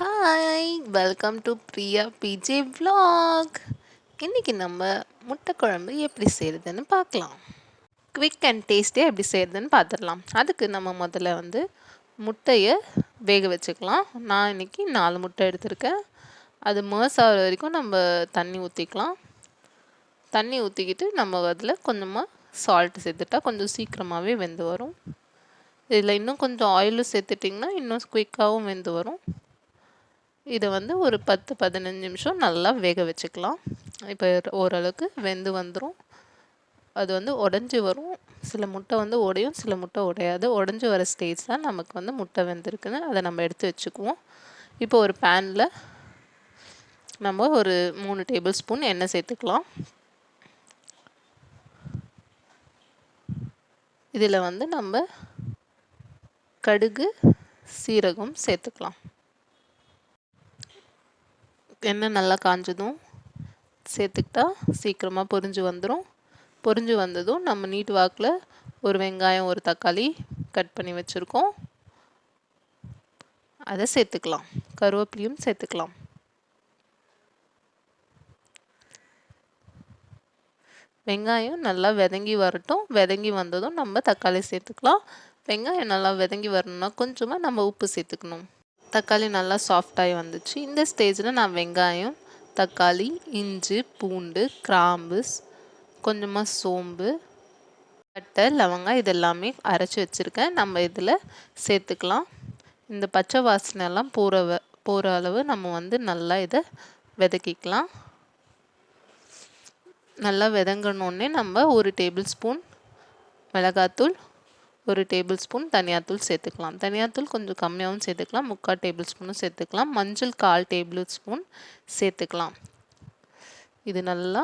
Hi welcome to Priya PJ vlog. இன்றைக்கி நம்ம முட்டை குழம்பு எப்படி செய்கிறதுன்னு பார்க்கலாம். குவிக் அண்ட் டேஸ்டியாக எப்படி செய்கிறதுன்னு பார்த்துடலாம். அதுக்கு நம்ம முதல்ல முட்டையை வேக வச்சுக்கலாம். நான் இன்றைக்கி 4 முட்டை எடுத்திருக்கேன். அது மர்ஸ் ஆகிற வரைக்கும் நம்ம தண்ணி ஊற்றிக்கலாம். தண்ணி ஊற்றிக்கிட்டு நம்ம அதில் கொஞ்சமாக சால்ட் சேர்த்துட்டா கொஞ்சம் சீக்கிரமாகவே வெந்து வரும். இதில் இன்னும் கொஞ்சம் ஆயிலும் சேர்த்துட்டிங்கன்னா இன்னும் குயிக்காகவும் வெந்து வரும். இதை ஒரு 10-15 நிமிஷம் நல்லா வேக வச்சுக்கலாம். இப்போ ஓரளவுக்கு வெந்து வந்துடும். அது உடஞ்சி வரும். சில முட்டை உடையும், சில முட்டை உடையாது. உடஞ்சி வர ஸ்டேஜ் தான் நமக்கு முட்டை வெந்திருக்குன்னு அதை நம்ம எடுத்து வச்சுக்குவோம். இப்போ ஒரு பேனில் நம்ம ஒரு 3 டேபிள் ஸ்பூன் எண்ணெய் சேர்த்துக்கலாம். இதில் நம்ம கடுகு, சீரகம் சேர்த்துக்கலாம். எண்ணெய் நல்லா காஞ்சதும் சேர்த்துக்கிட்டா சீக்கிரமாக பொரிஞ்சு வந்துடும். பொரிஞ்சு வந்ததும் நம்ம நீட் வாக்கில் ஒரு வெங்காயம், ஒரு தக்காளி கட் பண்ணி வச்சுருக்கோம், அதை சேர்த்துக்கலாம். கருவேப்பிலையும் சேர்த்துக்கலாம். வெங்காயம் நல்லா வதங்கி வரட்டும். வதங்கி வந்ததும் நம்ம தக்காளி சேர்த்துக்கலாம். வெங்காயம் நல்லா வதங்கி வரணும்னா கொஞ்சமாக நம்ம உப்பு சேர்த்துக்கணும். தக்காளி நல்லா சாஃப்டாகி வந்துச்சு. இந்த ஸ்டேஜில் நான் வெங்காயம், தக்காளி, இஞ்சி, பூண்டு, கிராம்பு, கொஞ்சமாக சோம்பு, பட்டை, லவங்காய் இதெல்லாமே அரைச்சி வச்சுருக்கேன். நம்ம இதில் சேர்த்துக்கலாம். இந்த பச்சை வாசனைலாம் போகிற அளவு நம்ம நல்லா இதை வதக்கிக்கலாம். நல்லா வதங்கணுன்னே நம்ம 1 டேபிள் ஸ்பூன் மிளகாத்தூள், 1 டேபிள் ஸ்பூன் தனியாத்தூள் சேர்த்துக்கலாம். தனியாத்தூள் கொஞ்சம் கம்மியாகவும் சேர்த்துக்கலாம். 3/4 டேபிள் ஸ்பூனும் சேர்த்துக்கலாம். மஞ்சள் 1/4 டேபிள் ஸ்பூன் சேர்த்துக்கலாம். இது நல்லா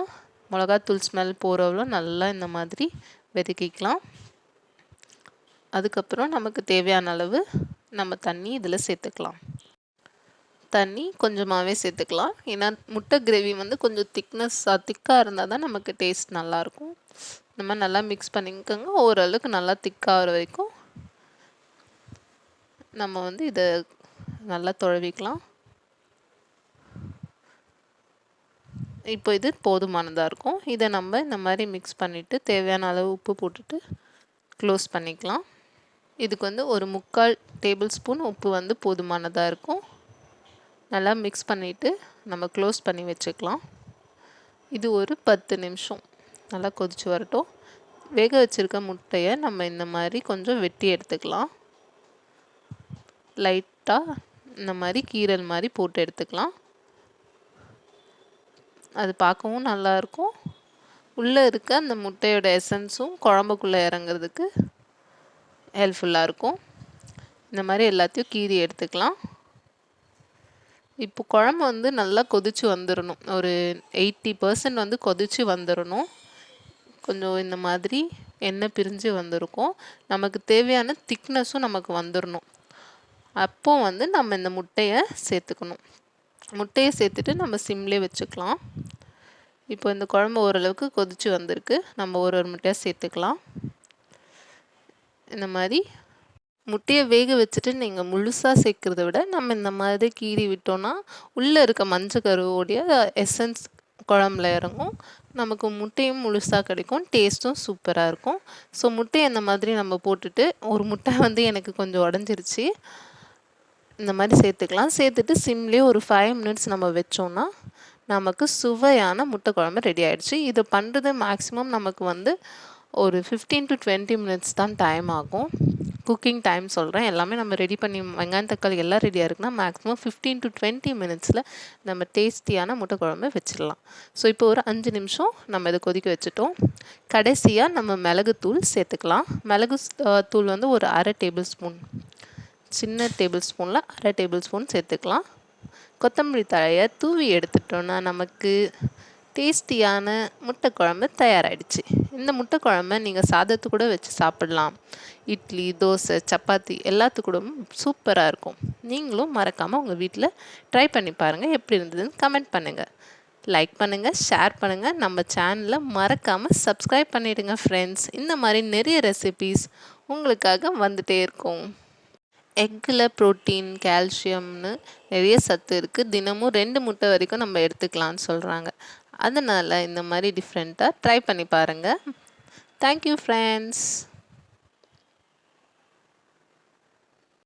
மிளகாத்தூள் ஸ்மெல் போகிறவளோ நல்லா இந்த மாதிரி வதக்கிக்கலாம். அதுக்கப்புறம் நமக்கு தேவையான அளவு நம்ம தண்ணி இதில் சேர்த்துக்கலாம். தண்ணி கொஞ்சமாகவே சேர்த்துக்கலாம். ஏன்னா முட்டை கிரேவி கொஞ்சம் திக்காக இருந்தால் தான் நமக்கு டேஸ்ட் நல்லாயிருக்கும். இந்த மாதிரி நல்லா மிக்ஸ் பண்ணிக்கோங்க. ஓரளவுக்கு நல்லா திக்காகிற வரைக்கும் நம்ம இதை நல்லா துழவிக்கலாம். இப்போ இது போதுமானதாக இருக்கும். இதை நம்ம இந்த மாதிரி மிக்ஸ் பண்ணிவிட்டு தேவையான அளவு உப்பு போட்டுட்டு க்ளோஸ் பண்ணிக்கலாம். இதுக்கு ஒரு 3/4 டேபிள் ஸ்பூன் உப்பு போதுமானதாக இருக்கும். நல்லா மிக்ஸ் பண்ணிவிட்டு நம்ம க்ளோஸ் பண்ணி வச்சுக்கலாம். இது ஒரு 10 நிமிஷம் நல்லா கொதிச்சு வரட்டும். வேக வச்சுருக்க முட்டையை நம்ம இந்த மாதிரி கொஞ்சம் வெட்டி எடுத்துக்கலாம். லைட்டாக இந்த மாதிரி கீரல் மாதிரி போட்டு எடுத்துக்கலாம். அது பார்க்கவும் நல்லாயிருக்கும். உள்ளே இருக்க அந்த முட்டையோட எசன்ஸும் குழம்புக்குள்ளே இறங்குறதுக்கு ஹெல்ப்ஃபுல்லாக இருக்கும். இந்த மாதிரி எல்லாத்தையும் கீறி எடுத்துக்கலாம். இப்போ குழம்பு நல்லா கொதிச்சு வந்துடணும். ஒரு 80% கொதிச்சு வந்துடணும். கொஞ்சம் இந்த மாதிரி எண்ணெய் பிரிஞ்சு வந்திருக்கும். நமக்கு தேவையான திக்னஸும் நமக்கு வந்துடணும். அப்போ நம்ம இந்த முட்டையை சேர்த்துக்கணும். முட்டையை சேர்த்துட்டு நம்ம சிம்லேயே வச்சுக்கலாம். இப்போ இந்த குழம்பு ஓரளவுக்கு கொதிச்சு வந்திருக்கு. நம்ம ஒரு முட்டையாக சேர்த்துக்கலாம். இந்த மாதிரி முட்டையை வேக வச்சுட்டு நீங்கள் முழுசாக சேர்க்குறத விட நம்ம இந்த மாதிரி கீறி விட்டோன்னா உள்ளே இருக்க மஞ்சள் கருவோடைய எசன்ஸ் குழம்புல இறங்கும். நமக்கு முட்டையும் முழுசாக கிடைக்கும். டேஸ்ட்டும் சூப்பராக இருக்கும். ஸோ முட்டையை இந்த மாதிரி நம்ம போட்டுட்டு ஒரு முட்டை எனக்கு கொஞ்சம் உடஞ்சிருச்சு. இந்த மாதிரி சேர்த்துக்கலாம். சேர்த்துட்டு சிம்லேயே ஒரு 5 மினிட்ஸ் நம்ம வச்சோன்னா நமக்கு சுவையான முட்டை குழம்பு ரெடி ஆகிடுச்சு. இதை பண்ணுறது மேக்ஸிமம் நமக்கு ஒரு 15 to 20 மினிட்ஸ் தான் டைம் ஆகும். குக்கிங் டைம் சொல்கிறேன். எல்லாமே நம்ம ரெடி பண்ணி வெங்காயம் தக்காளி எல்லாம் ரெடியாக இருக்குன்னா மேக்ஸிமம் 15 to 20 மினிட்ஸில் நம்ம டேஸ்டியான முட்டை குழம்பு வச்சிடலாம். ஸோ இப்போ ஒரு 5 நிமிஷம் நம்ம இதை கொதிக்க வச்சுட்டோம். கடைசியாக நம்ம மிளகுத்தூள் சேர்த்துக்கலாம். மிளகு தூள் ஒரு 1/2 டேபிள் ஸ்பூன், சின்ன டேபிள் ஸ்பூனில் 1/2 டேபிள் ஸ்பூன் சேர்த்துக்கலாம். கொத்தமல்லி தழையை தூவி எடுத்துட்டோன்னா நமக்கு டேஸ்டியான முட்டை குழம்பு தயாராகிடுச்சு. இந்த முட்டை குழம்பை நீங்கள் சாதத்து கூட வச்சு சாப்பிட்லாம். இட்லி, தோசை, சப்பாத்தி எல்லாத்துக்கூடவும் சூப்பராக இருக்கும். நீங்களும் மறக்காமல் உங்கள் வீட்டில் ட்ரை பண்ணி பாருங்கள். எப்படி இருந்ததுன்னு கமெண்ட் பண்ணுங்கள். லைக் பண்ணுங்கள், ஷேர் பண்ணுங்கள். நம்ம சேனலை மறக்காமல் சப்ஸ்கிரைப் பண்ணிவிடுங்க ஃப்ரெண்ட்ஸ். இந்த மாதிரி நிறைய ரெசிபீஸ் உங்களுக்காக வந்துகிட்டே இருக்கும். எக்கில் புரோட்டீன், கால்சியம்னு நிறைய சத்து இருக்குது. தினமும் 2 முட்டை வரைக்கும் நம்ம எடுத்துக்கலாம்னு சொல்கிறாங்க. அதனால் இந்த மாதிரி டிஃப்ரெண்ட்டாக ட்ரை பண்ணி பாருங்கள். Thank you friends.